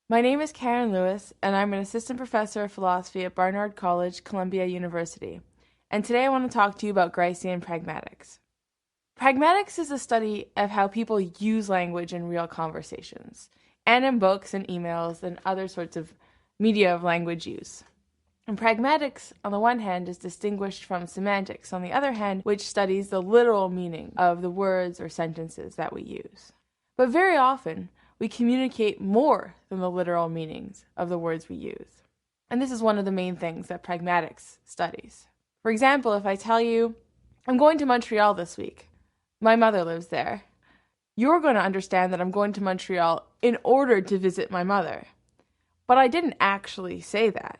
My name is Karen Lewis, and I'm an assistant professor of philosophy at Barnard College, Columbia University. And today I want to talk to you about Gricean Pragmatics. Pragmatics is a study of how people use language in real conversations, and in books and emails and other sorts of media of language use. And pragmatics, on the one hand, is distinguished from semantics, on the other hand, which studies the literal meaning of the words or sentences that we use. But very often, we communicate more than the literal meanings of the words we use. And this is one of the main things that pragmatics studies. For example, if I tell you, I'm going to Montreal this week, my mother lives there, you're going to understand that I'm going to Montreal in order to visit my mother. But I didn't actually say that.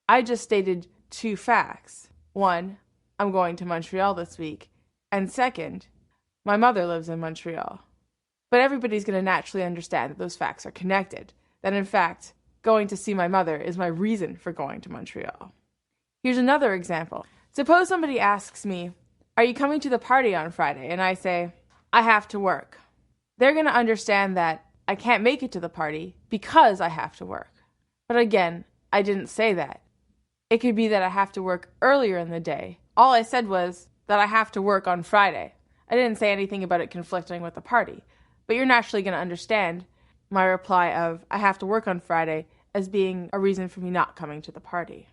I just stated two facts. One, I'm going to Montreal this week. And second, my mother lives in Montreal. But everybody's going to naturally understand that those facts are connected. That in fact, going to see my mother is my reason for going to Montreal. Here's another example. Suppose somebody asks me, are you coming to the party on Friday? And I say, I have to work. They're going to understand that I can't make it to the party because I have to work. But again, I didn't say that. It could be that I have to work earlier in the day. All I said was that I have to work on Friday. I didn't say anything about it conflicting with the party. But you're naturally going to understand my reply of, I have to work on Friday, as being a reason for me not coming to the party.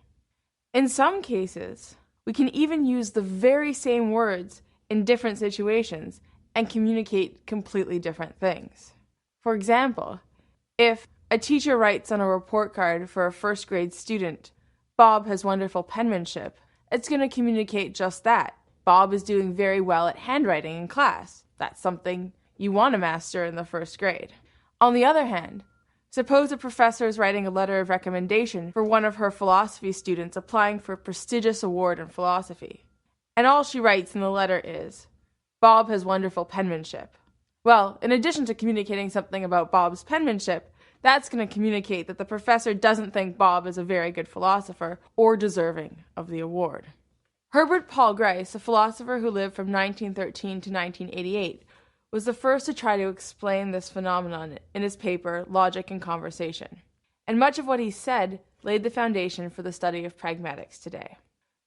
In some cases, we can even use the very same words in different situations and communicate completely different things. For example, if a teacher writes on a report card for a first grade student, Bob has wonderful penmanship, it's going to communicate just that. Bob is doing very well at handwriting in class. That's something you want to master in the first grade. On the other hand, suppose a professor is writing a letter of recommendation for one of her philosophy students applying for a prestigious award in philosophy. And all she writes in the letter is, Bob has wonderful penmanship. Well, in addition to communicating something about Bob's penmanship, that's going to communicate that the professor doesn't think Bob is a very good philosopher or deserving of the award. Herbert Paul Grice, a philosopher who lived from 1913 to 1988, was the first to try to explain this phenomenon in his paper, Logic and Conversation. And much of what he said laid the foundation for the study of pragmatics today.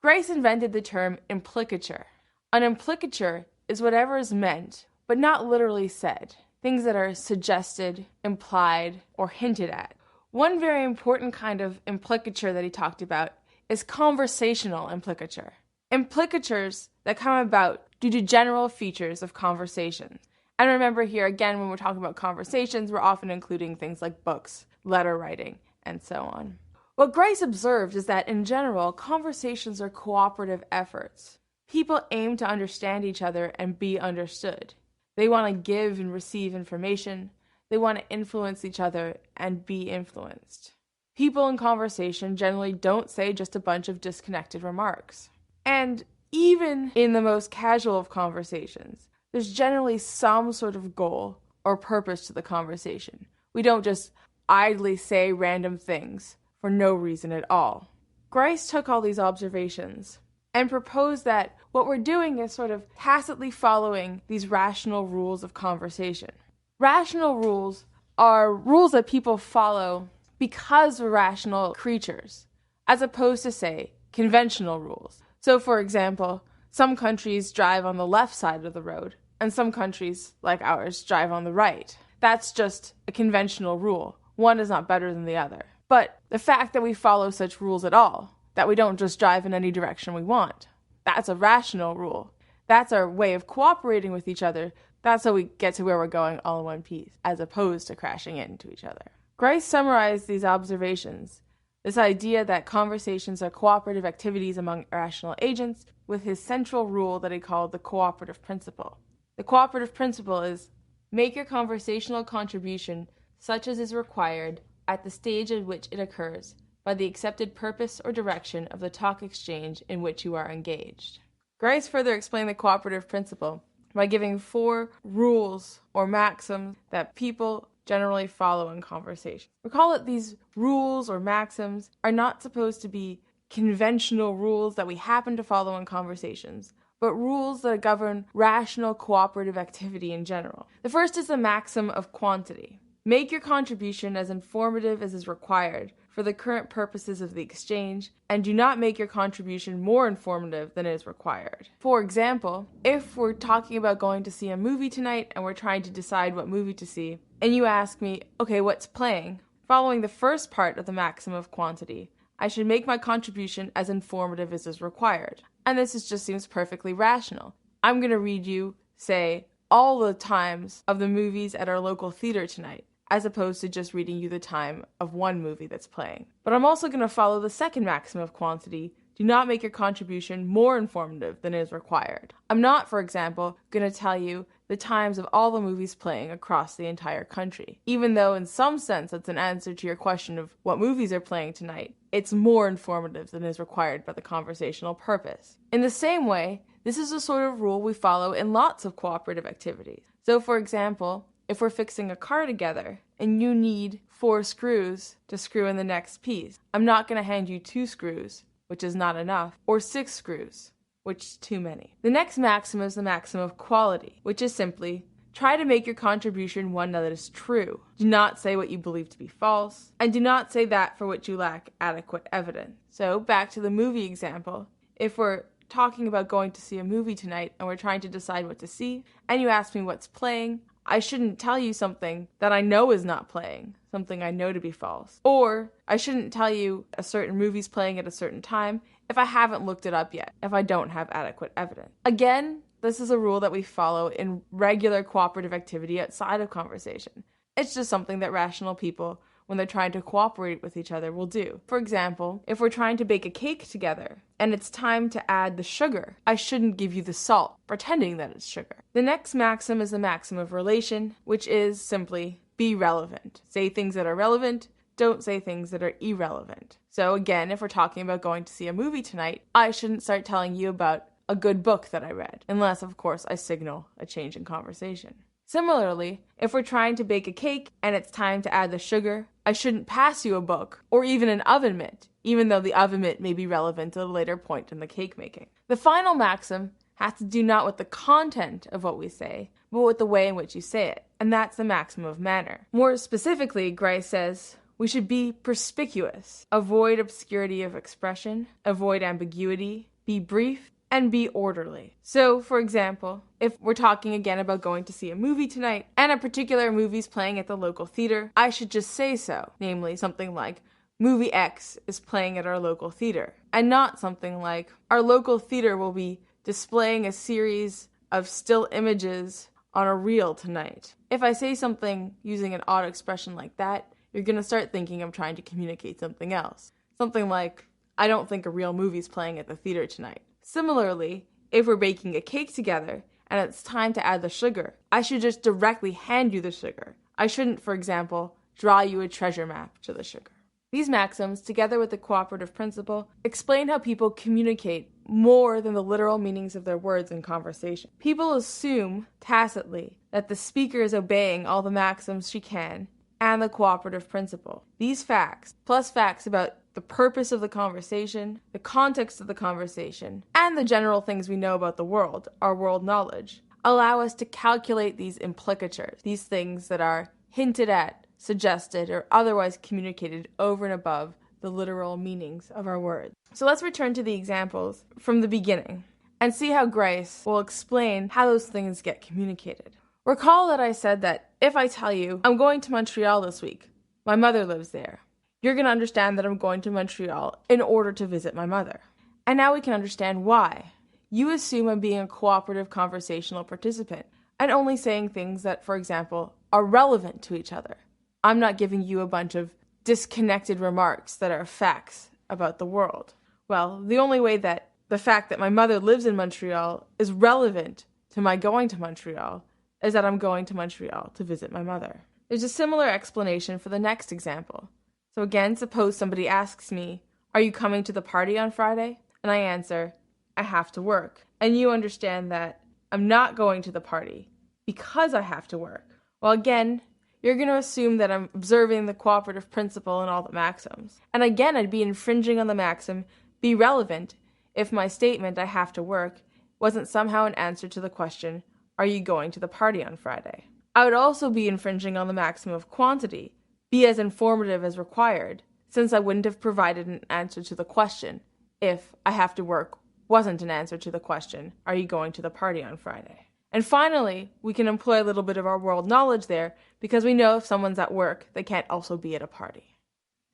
Grice invented the term implicature. An implicature is whatever is meant, but not literally said. Things that are suggested, implied, or hinted at. One very important kind of implicature that he talked about is conversational implicature. Implicatures that come about due to general features of conversations. And remember here, again, when we're talking about conversations, we're often including things like books, letter writing, and so on. What Grice observed is that, in general, conversations are cooperative efforts. People aim to understand each other and be understood. They want to give and receive information. They want to influence each other and be influenced. People in conversation generally don't say just a bunch of disconnected remarks. And even in the most casual of conversations, there's generally some sort of goal or purpose to the conversation. We don't just idly say random things for no reason at all. Grice took all these observations and proposed that what we're doing is sort of tacitly following these rational rules of conversation. Rational rules are rules that people follow because we're rational creatures, as opposed to, say, conventional rules. So, for example, some countries drive on the left side of the road, and some countries, like ours, drive on the right. That's just a conventional rule. One is not better than the other. But the fact that we follow such rules at all, that we don't just drive in any direction we want, that's a rational rule. That's our way of cooperating with each other. That's how we get to where we're going all in one piece, as opposed to crashing into each other. Grice summarized these observations, this idea that conversations are cooperative activities among rational agents, with his central rule that he called the cooperative principle. The cooperative principle is, make your conversational contribution such as is required at the stage at which it occurs by the accepted purpose or direction of the talk exchange in which you are engaged. Grice further explained the cooperative principle by giving 4 rules or maxims that people generally follow in conversation. Recall that these rules or maxims are not supposed to be conventional rules that we happen to follow in conversations, but rules that govern rational cooperative activity in general. The first is the maxim of quantity. Make your contribution as informative as is required for the current purposes of the exchange, and do not make your contribution more informative than is required. For example, if we're talking about going to see a movie tonight and we're trying to decide what movie to see, and you ask me, okay, what's playing? Following the first part of the maxim of quantity, I should make my contribution as informative as is required. And this just seems perfectly rational. I'm going to read you, say, all the times of the movies at our local theater tonight, as opposed to just reading you the time of one movie that's playing. But I'm also going to follow the second maxim of quantity. Do not make your contribution more informative than is required. I'm not, for example, going to tell you the times of all the movies playing across the entire country. Even though in some sense that's an answer to your question of what movies are playing tonight, it's more informative than is required by the conversational purpose. In the same way, this is the sort of rule we follow in lots of cooperative activities. So for example, if we're fixing a car together and you need 4 screws to screw in the next piece, I'm not going to hand you 2 screws, which is not enough, or 6 screws, which is too many. The next maxim is the maxim of quality, which is simply, try to make your contribution one that is true. Do not say what you believe to be false, and do not say that for which you lack adequate evidence. So, back to the movie example, if we're talking about going to see a movie tonight and we're trying to decide what to see, and you ask me what's playing, I shouldn't tell you something that I know is not playing, something I know to be false. Or I shouldn't tell you a certain movie's playing at a certain time if I haven't looked it up yet, if I don't have adequate evidence. Again, this is a rule that we follow in regular cooperative activity outside of conversation. It's just something that rational people, when they're trying to cooperate with each other, will do. For example, if we're trying to bake a cake together and it's time to add the sugar, I shouldn't give you the salt, pretending that it's sugar. The next maxim is the maxim of relation, which is simply be relevant. Say things that are relevant, don't say things that are irrelevant. So again, if we're talking about going to see a movie tonight, I shouldn't start telling you about a good book that I read, unless, of course, I signal a change in conversation. Similarly, if we're trying to bake a cake and it's time to add the sugar, I shouldn't pass you a book or even an oven mitt, even though the oven mitt may be relevant at a later point in the cake making. The final maxim has to do not with the content of what we say, but with the way in which you say it, and that's the maxim of manner. More specifically, Grice says, we should be perspicuous, avoid obscurity of expression, avoid ambiguity, be brief, and be orderly. So, for example, if we're talking again about going to see a movie tonight, and a particular movie's playing at the local theater, I should just say so, namely something like, Movie X is playing at our local theater, and not something like, our local theater will be displaying a series of still images on a reel tonight. If I say something using an odd expression like that, you're going to start thinking I'm trying to communicate something else. Something like, I don't think a real movie's playing at the theater tonight. Similarly, if we're baking a cake together and it's time to add the sugar, I should just directly hand you the sugar. I shouldn't, for example, draw you a treasure map to the sugar. These maxims, together with the cooperative principle, explain how people communicate more than the literal meanings of their words in conversation. People assume, tacitly, that the speaker is obeying all the maxims she can and the cooperative principle. These facts, plus facts about the purpose of the conversation, the context of the conversation, and the general things we know about the world, our world knowledge, allow us to calculate these implicatures, these things that are hinted at, suggested, or otherwise communicated over and above the literal meanings of our words. So let's return to the examples from the beginning and see how Grice will explain how those things get communicated. Recall that I said that if I tell you, I'm going to Montreal this week, my mother lives there, you're going to understand that I'm going to Montreal in order to visit my mother. And now we can understand why. You assume I'm being a cooperative conversational participant and only saying things that, for example, are relevant to each other. I'm not giving you a bunch of disconnected remarks that are facts about the world. Well, the only way that the fact that my mother lives in Montreal is relevant to my going to Montreal is that I'm going to Montreal to visit my mother. There's a similar explanation for the next example. So again, suppose somebody asks me, are you coming to the party on Friday? And I answer, I have to work. And you understand that I'm not going to the party because I have to work. Well, again, you're going to assume that I'm observing the cooperative principle and all the maxims. And again, I'd be infringing on the maxim, be relevant, if my statement, I have to work, wasn't somehow an answer to the question, are you going to the party on Friday? I would also be infringing on the maxim of quantity, be as informative as required, since I wouldn't have provided an answer to the question if I have to work wasn't an answer to the question, are you going to the party on Friday? And finally, we can employ a little bit of our world knowledge there because we know if someone's at work, they can't also be at a party.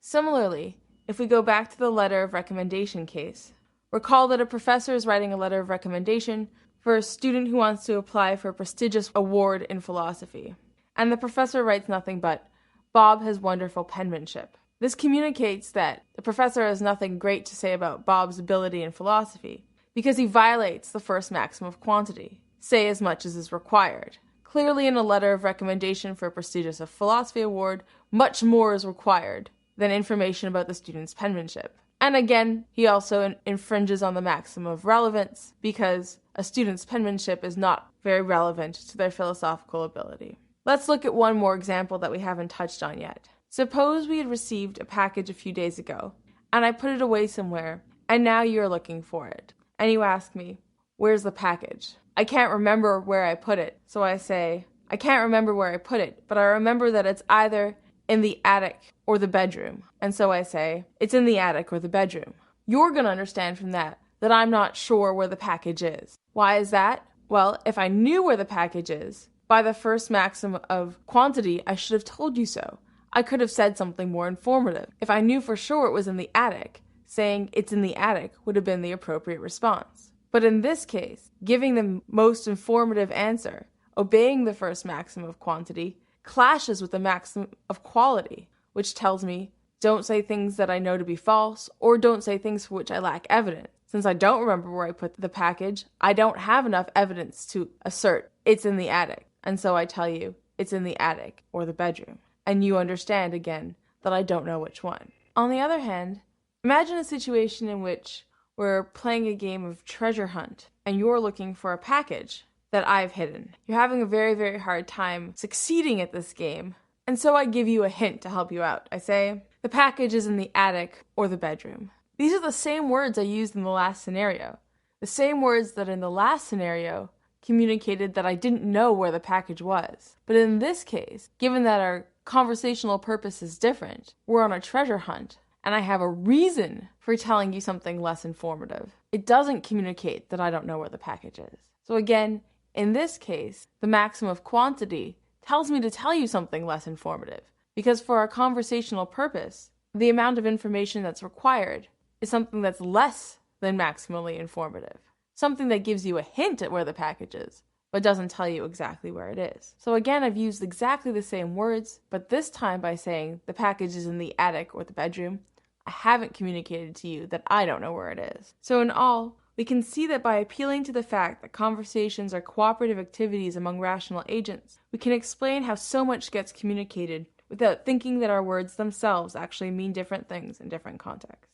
Similarly, if we go back to the letter of recommendation case, recall that a professor is writing a letter of recommendation for a student who wants to apply for a prestigious award in philosophy. And the professor writes nothing but, Bob has wonderful penmanship. This communicates that the professor has nothing great to say about Bob's ability in philosophy, because he violates the first maxim of quantity, say as much as is required. Clearly in a letter of recommendation for a prestigious philosophy award, much more is required than information about the student's penmanship. And again, he also infringes on the maxim of relevance, because a student's penmanship is not very relevant to their philosophical ability. Let's look at one more example that we haven't touched on yet. Suppose we had received a package a few days ago, and I put it away somewhere, and now you're looking for it. And you ask me, where's the package? I can't remember where I put it, so I say, I can't remember where I put it, but I remember that it's either in the attic or the bedroom. And so I say, it's in the attic or the bedroom. You're going to understand from that I'm not sure where the package is. Why is that? Well, if I knew where the package is, by the first maxim of quantity, I should have told you so. I could have said something more informative. If I knew for sure it was in the attic, saying it's in the attic would have been the appropriate response. But in this case, giving the most informative answer, obeying the first maxim of quantity, clashes with the maxim of quality, which tells me, don't say things that I know to be false, or don't say things for which I lack evidence. Since I don't remember where I put the package, I don't have enough evidence to assert it's in the attic. And so I tell you, it's in the attic or the bedroom. And you understand, again, that I don't know which one. On the other hand, imagine a situation in which we're playing a game of treasure hunt, and you're looking for a package that I've hidden. You're having a very, very hard time succeeding at this game, and so I give you a hint to help you out. I say, the package is in the attic or the bedroom. These are the same words I used in the last scenario. The same words that in the last scenario communicated that I didn't know where the package was. But in this case, given that our conversational purpose is different, we're on a treasure hunt, and I have a reason for telling you something less informative. It doesn't communicate that I don't know where the package is. So again, in this case, the maxim of quantity tells me to tell you something less informative, because for our conversational purpose, the amount of information that's required is something that's less than maximally informative. Something that gives you a hint at where the package is, but doesn't tell you exactly where it is. So again, I've used exactly the same words, but this time by saying the package is in the attic or the bedroom, I haven't communicated to you that I don't know where it is. So in all, we can see that by appealing to the fact that conversations are cooperative activities among rational agents, we can explain how so much gets communicated without thinking that our words themselves actually mean different things in different contexts.